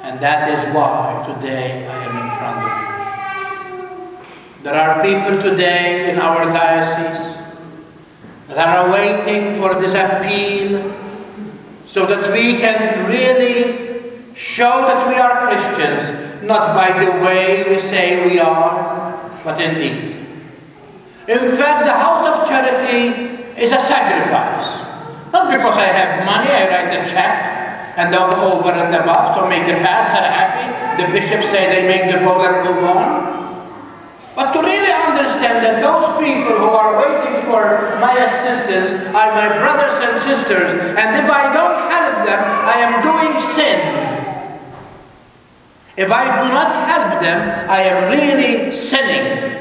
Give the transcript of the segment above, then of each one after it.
And that is why today I am in front of you. There are people today in our diocese that are waiting for this appeal so that we can really show that we are Christians, not by the way we say we are, but indeed. In fact, the house of charity is a sacrifice. Not because I have money, I write a check, and over and above to make the pastor happy. The bishops say they make the vote and move on. But to really understand that those people who are waiting for my assistance are my brothers and sisters, and if I don't help them, I am doing sin. If I do not help them, I am really sinning.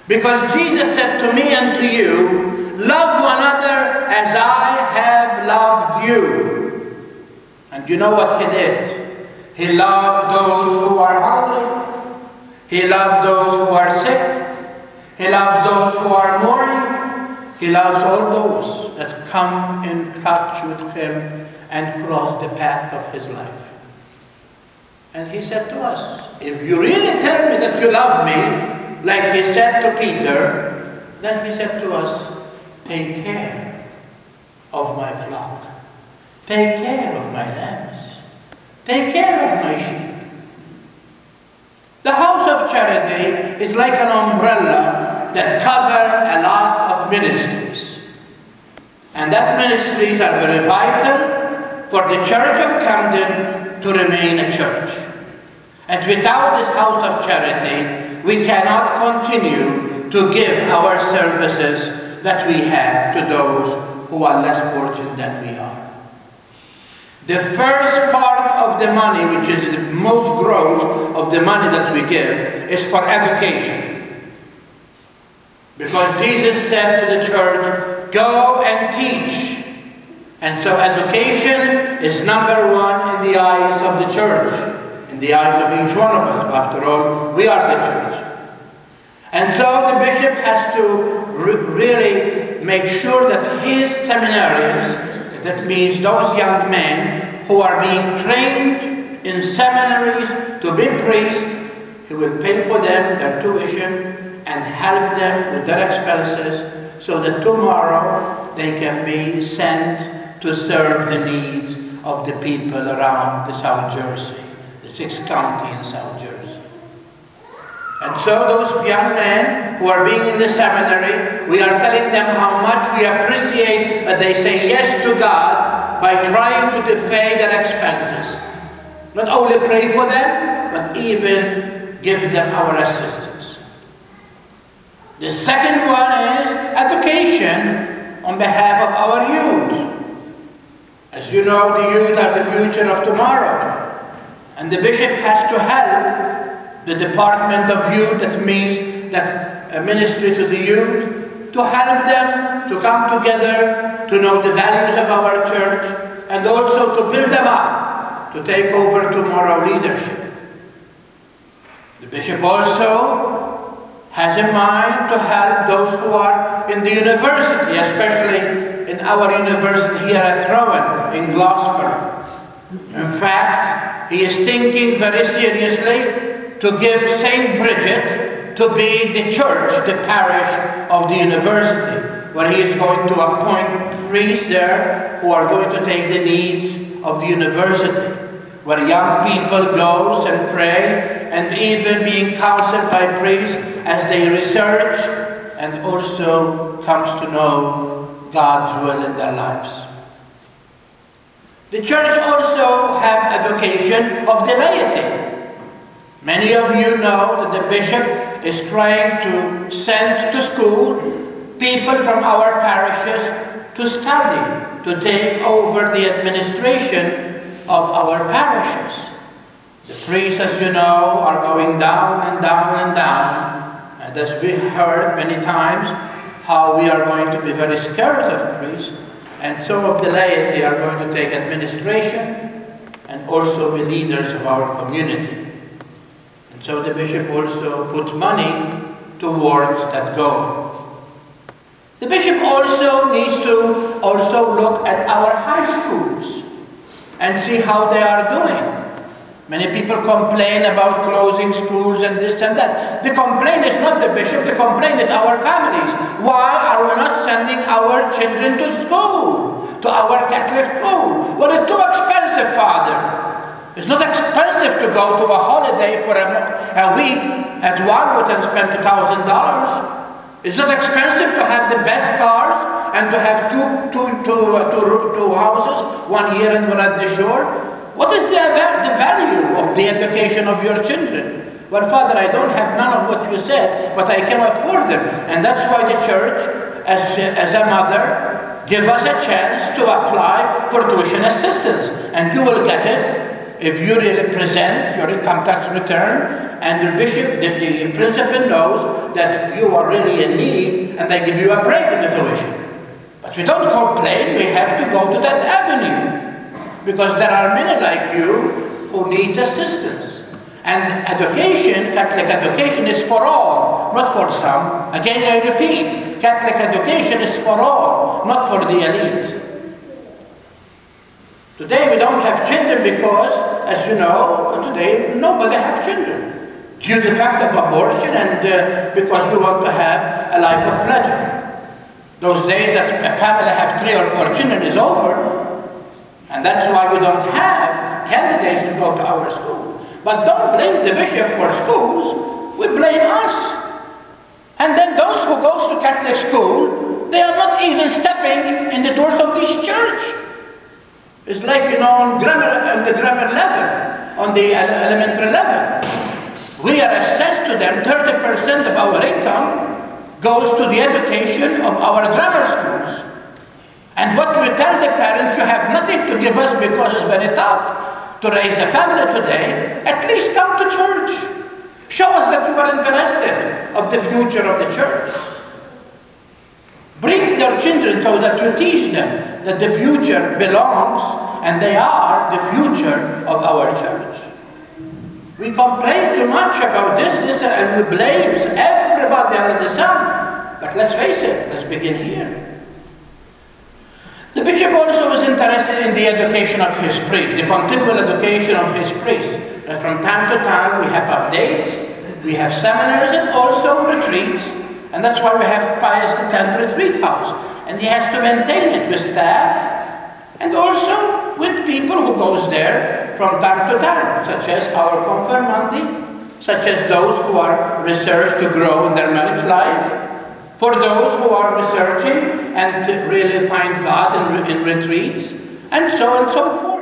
Because Jesus said to me and to you, love one another as I have loved you. And you know what he did? He loved those who are hungry. He loved those who are sick. He loved those who are mourning. He loves all those that come in touch with him and cross the path of his life. And he said to us, if you really tell me that you love me, like he said to Peter, then he said to us, take care of my flock. Take care of my lambs. Take care of my sheep. The house of charity is like an umbrella that covers a lot of ministries. And that ministries are very vital for the Church of Camden to remain a church. And without this house of charity, we cannot continue to give our services that we have to those who are less fortunate than we are. The first part of the money, which is the most gross of the money that we give, is for education. Because Jesus said to the church, go and teach. And so education is number one in the eyes of the church. In the eyes of each one of us. After all, we are the church. And so the bishop has to really make sure that his seminarians, that means those young men who are being trained in seminaries to be priests, he will pay for them their tuition and help them with their expenses so that tomorrow they can be sent to serve the needs of the people around the South Jersey. 6th county in South Jersey. And so those young men who are being in the seminary, we are telling them how much we appreciate that they say yes to God by trying to defray their expenses. Not only pray for them, but even give them our assistance. The second one is education on behalf of our youth. As you know, the youth are the future of tomorrow. And the bishop has to help the Department of Youth, that means that a ministry to the youth, to help them to come together, to know the values of our church, and also to build them up, to take over tomorrow leadership. The bishop also has in mind to help those who are in the university, especially in our university here at Rowan, in Gloucester. In fact, he is thinking very seriously to give St. Bridget to be the church, the parish of the university, where he is going to appoint priests there who are going to take the needs of the university, where young people go and pray and even being counseled by priests as they research and also comes to know God's will in their lives. The church also has education of the laity. Many of you know that the bishop is trying to send to school people from our parishes to study, to take over the administration of our parishes. The priests, as you know, are going down and down and down. And as we heard many times, how we are going to be very scared of priests. And some of the laity are going to take administration and also be leaders of our community. And so the bishop also put money towards that goal. The bishop also needs to look at our high schools and see how they are doing. Many people complain about closing schools and this and that. The complaint is not the bishop, the complaint is our families. Why are we not sending our children to school, to our Catholic school? Well, it's too expensive, Father. It's not expensive to go to a holiday for a week at Warwood and spend $2,000. It's not expensive to have the best cars and to have two houses, one here and one at the shore. What is the value of the education of your children? Well, Father, I don't have none of what you said, but I can afford them. And that's why the church, as a mother, give us a chance to apply for tuition assistance. And you will get it if you really present your income tax return, and the bishop, the principal knows that you are really in need, and they give you a break in the tuition. But we don't complain, we have to go to that avenue. Because there are many like you who need assistance. And education, Catholic education, is for all, not for some. Again, I repeat, Catholic education is for all, not for the elite. Today we don't have children because, as you know, today nobody has children. Due to the fact of abortion and because we want to have a life of pleasure. Those days that a family have 3 or 4 children is over. And that's why we don't have candidates to go to our school. But don't blame the bishop for schools, we blame us. And then those who goes to Catholic school, they are not even stepping in the doors of this church. It's like, you know, on the grammar level, on the elementary level. We are assessed to them, 30% of our income goes to the education of our grammar schools. And what we tell the parents, you have nothing to give us because it's very tough to raise a family today, at least come to church. Show us that you are interested of the future of the church. Bring their children so that you teach them that the future belongs and they are the future of our church. We complain too much about this, and we blame everybody under the sun. But let's face it, let's begin here. The bishop also is interested in the education of his priests, the continual education of his priests. And from time to time we have updates, we have seminars and also retreats. And that's why we have Pius X retreat house. And he has to maintain it with staff and also with people who goes there from time to time, such as our confirmandi, such as those who are researched to grow in their marriage life. For those who are researching and to really find God in retreats, and so forth.